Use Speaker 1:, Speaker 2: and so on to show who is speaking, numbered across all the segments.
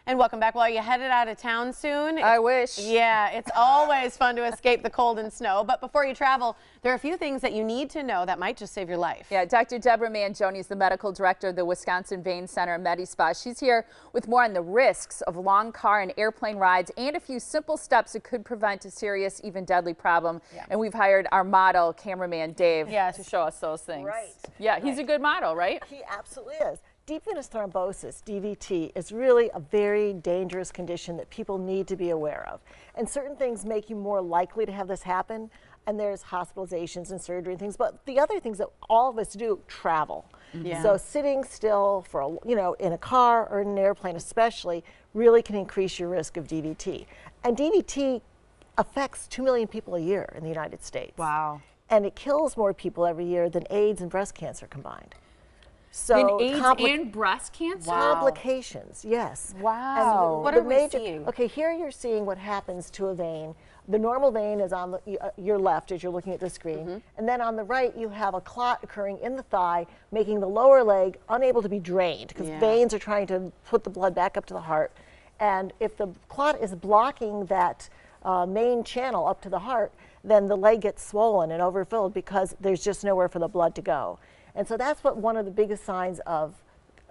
Speaker 1: And welcome back. Well, are you headed out of town soon?
Speaker 2: I wish.
Speaker 1: Yeah, it's always fun to escape the cold and snow. But before you travel, there are a few things that you need to know that might just save your life.
Speaker 2: Yeah, Dr. Deborah Manjoney is the medical director of the Wisconsin Vein Center at MediSpa. She's here with more on the risks of long car and airplane rides and a few simple steps that could prevent a serious, even deadly problem. Yeah. And we've hired our model cameraman, Dave, to show us those things.
Speaker 3: Right.
Speaker 2: Yeah, he's a good model, right?
Speaker 3: He absolutely is. Deep venous thrombosis, DVT, is really a very dangerous condition that people need to be aware of. And certain things make you more likely to have this happen. And there's hospitalizations and surgery and things. But the other things that all of us do, travel. Yeah. So sitting still for, in a car or in an airplane especially, really can increase your risk of DVT. And DVT affects 2 million people a year in the United States.
Speaker 2: Wow.
Speaker 3: And it kills more people every year than AIDS and breast cancer combined. So
Speaker 2: AIDS and breast cancer?
Speaker 3: Wow. Complications, yes.
Speaker 2: Wow.
Speaker 3: And
Speaker 1: what are we seeing?
Speaker 3: Okay, here you're seeing what happens to a vein. The normal vein is on your left as you're looking at the screen. And then on the right, you have a clot occurring in the thigh, making the lower leg unable to be drained because veins are trying to put the blood back up to the heart. And if the clot is blocking that main channel up to the heart, then the leg gets swollen and overfilled because there's just nowhere for the blood to go. And so that's what one of the biggest signs of,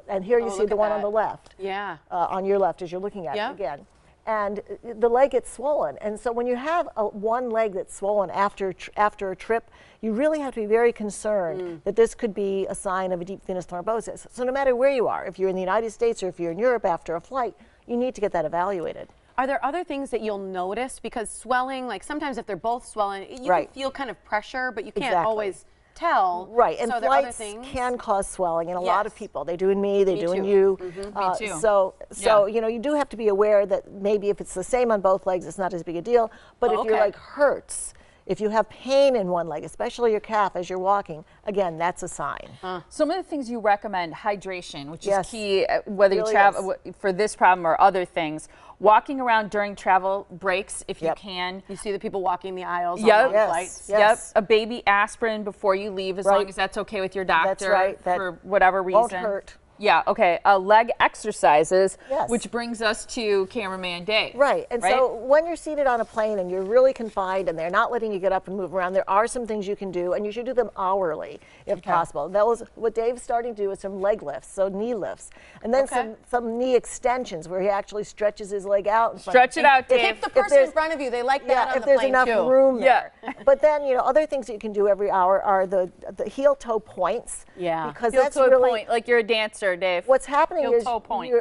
Speaker 3: and here you see the one on the left.
Speaker 1: Yeah.
Speaker 3: On your left as you're looking at it again. And the leg gets swollen. And so when you have one leg that's swollen after a trip, you really have to be very concerned that this could be a sign of a deep venous thrombosis. So no matter where you are, if you're in the United States or if you're in Europe after a flight, you need to get that evaluated.
Speaker 1: Are there other things that you'll notice? Because swelling, like sometimes if they're both swollen, you can feel kind of pressure, but you can't always tell.
Speaker 3: Right, and
Speaker 1: so
Speaker 3: flights can cause swelling in a lot of people. They do in me, they do in you.
Speaker 2: Me too.
Speaker 3: So you do have to be aware that maybe if it's the same on both legs, it's not as big a deal. But if your leg hurts, if you have pain in one leg, especially your calf as you're walking, again, that's a sign.
Speaker 2: Some of the things you recommend, hydration, which is key, whether you travel for this problem or other things. Walking around during travel breaks, if you can.
Speaker 1: You see the people walking the aisles on flights.
Speaker 2: A baby aspirin before you leave, as long as that's okay with your doctor for whatever reason.
Speaker 3: Won't hurt.
Speaker 2: Yeah, okay. Leg exercises, which brings us to cameraman Dave.
Speaker 3: Right, and so when you're seated on a plane and you're really confined and they're not letting you get up and move around, there are some things you can do, and you should do them hourly if possible. That was what Dave's starting to do is some leg lifts, so knee lifts, and then some knee extensions where he actually stretches his leg out.
Speaker 2: Stretch it out, Dave.
Speaker 1: Keep the person in front of you. They like that on the plane too.
Speaker 3: If there's enough room there. But then, other things that you can do every hour are the heel-toe points.
Speaker 1: Yeah.
Speaker 3: Because that's really
Speaker 2: point, like you're a dancer, Dave.
Speaker 3: What's happening is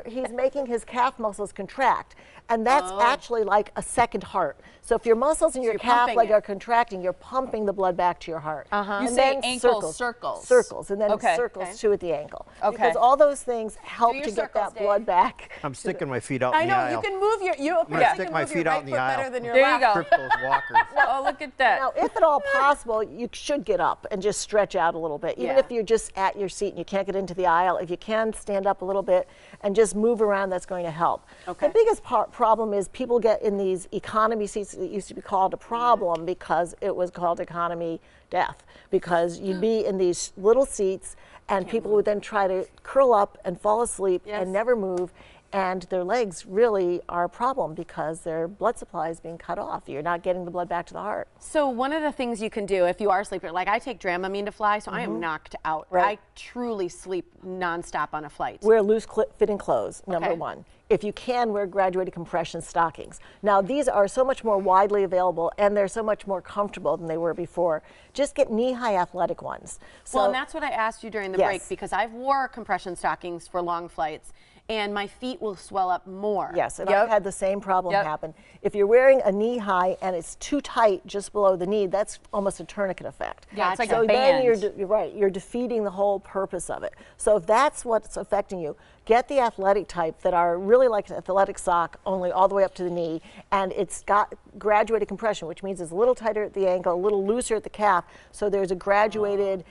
Speaker 3: he's making his calf muscles contract, and that's actually like a second heart. So if your muscles in your calf leg are contracting, you're pumping the blood back to your heart.
Speaker 2: You say ankle circles.
Speaker 3: Circles, and then circles too at the ankle. Because all those things help to get that blood back.
Speaker 4: I'm sticking my feet out in the aisle.
Speaker 1: I know, you can move your,
Speaker 4: I'm gonna stick my feet out in the aisle.
Speaker 1: Better than your
Speaker 2: there you go.
Speaker 4: Trip those walkers.
Speaker 2: Oh, look at that.
Speaker 3: Now, if at all possible, you should get up and just stretch out a little bit. Even if you're just at your seat and you can't get into the aisle, if you can stand up a little bit and just move around, that's going to help. The biggest problem is people get in these economy seats that used to be called a problem because it was called economy death, because you'd be in these little seats and people would then try to curl up and fall asleep and never move, and their legs really are a problem because their blood supply is being cut off. You're not getting the blood back to the heart.
Speaker 1: So one of the things you can do if you are sleeping, like I take Dramamine to fly, so I am knocked out. I truly sleep nonstop on a flight.
Speaker 3: Wear loose fitting clothes, number one. If you can, wear graduated compression stockings. Now, these are so much more widely available and they're so much more comfortable than they were before. Just get knee-high athletic ones. So,
Speaker 1: well, and that's what I asked you during the break, because I've wore compression stockings for long flights and my feet will swell up more.
Speaker 3: Yes, and I've had the same problem happen. If you're wearing a knee-high and it's too tight just below the knee, that's almost a tourniquet effect.
Speaker 2: Yeah, it's like
Speaker 3: so
Speaker 2: a band.
Speaker 3: Then you're defeating the whole purpose of it. So if that's what's affecting you, get the athletic type that are really like an athletic sock, only all the way up to the knee, and it's got graduated compression, which means it's a little tighter at the ankle, a little looser at the calf, so there's a graduated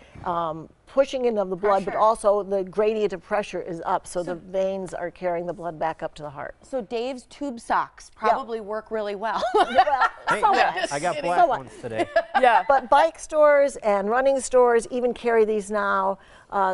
Speaker 3: pushing in of the blood, but also the gradient of pressure is up, so the veins are carrying the blood back up to the heart.
Speaker 1: So Dave's tube socks probably work really well.
Speaker 3: Well,
Speaker 4: Hey, I got black ones today.
Speaker 2: Yeah.
Speaker 3: But bike stores and running stores even carry these now.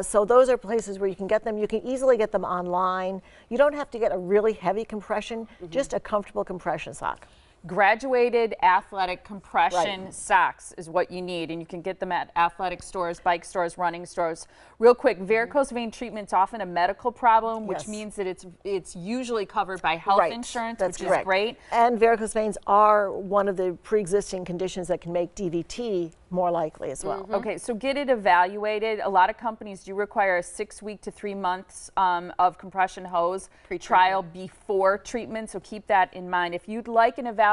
Speaker 3: So those are places where you can get them. You can easily get them online. You don't have to get a really heavy compression, just a comfortable compression sock.
Speaker 2: Graduated athletic compression socks is what you need, and you can get them at athletic stores, bike stores, running stores. Real quick, varicose vein treatment's often a medical problem, which means that it's usually covered by health insurance, which is great.
Speaker 3: And varicose veins are one of the pre-existing conditions that can make DVT more likely as well.
Speaker 2: Okay, so get it evaluated. A lot of companies do require a 6 week to 3 months of compression hose trial before treatment, so keep that in mind. If you'd like an evaluation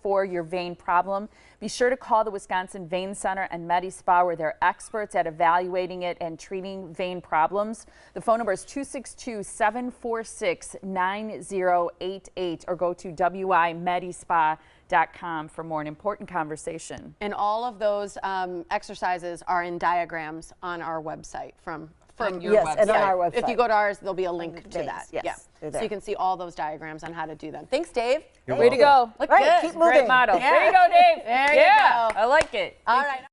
Speaker 2: for your vein problem, be sure to call the Wisconsin Vein Center and MediSpa, where they're experts at evaluating it and treating vein problems. The phone number is 262-746-9088, or go to wimedispa.com for more. An important conversation.
Speaker 1: And all of those exercises are in diagrams on our website from your website.
Speaker 3: And on our website.
Speaker 1: If you go to ours, there'll be a link to that.
Speaker 3: Yes,
Speaker 1: So you can see all those diagrams on how to do them. Thanks, Dave.
Speaker 2: Way to go.
Speaker 1: Look
Speaker 3: Right,
Speaker 1: good.
Speaker 3: keep moving.
Speaker 2: Great model.
Speaker 1: Yeah.
Speaker 2: There you go, Dave.
Speaker 1: There you go.
Speaker 2: I like it.
Speaker 1: All right.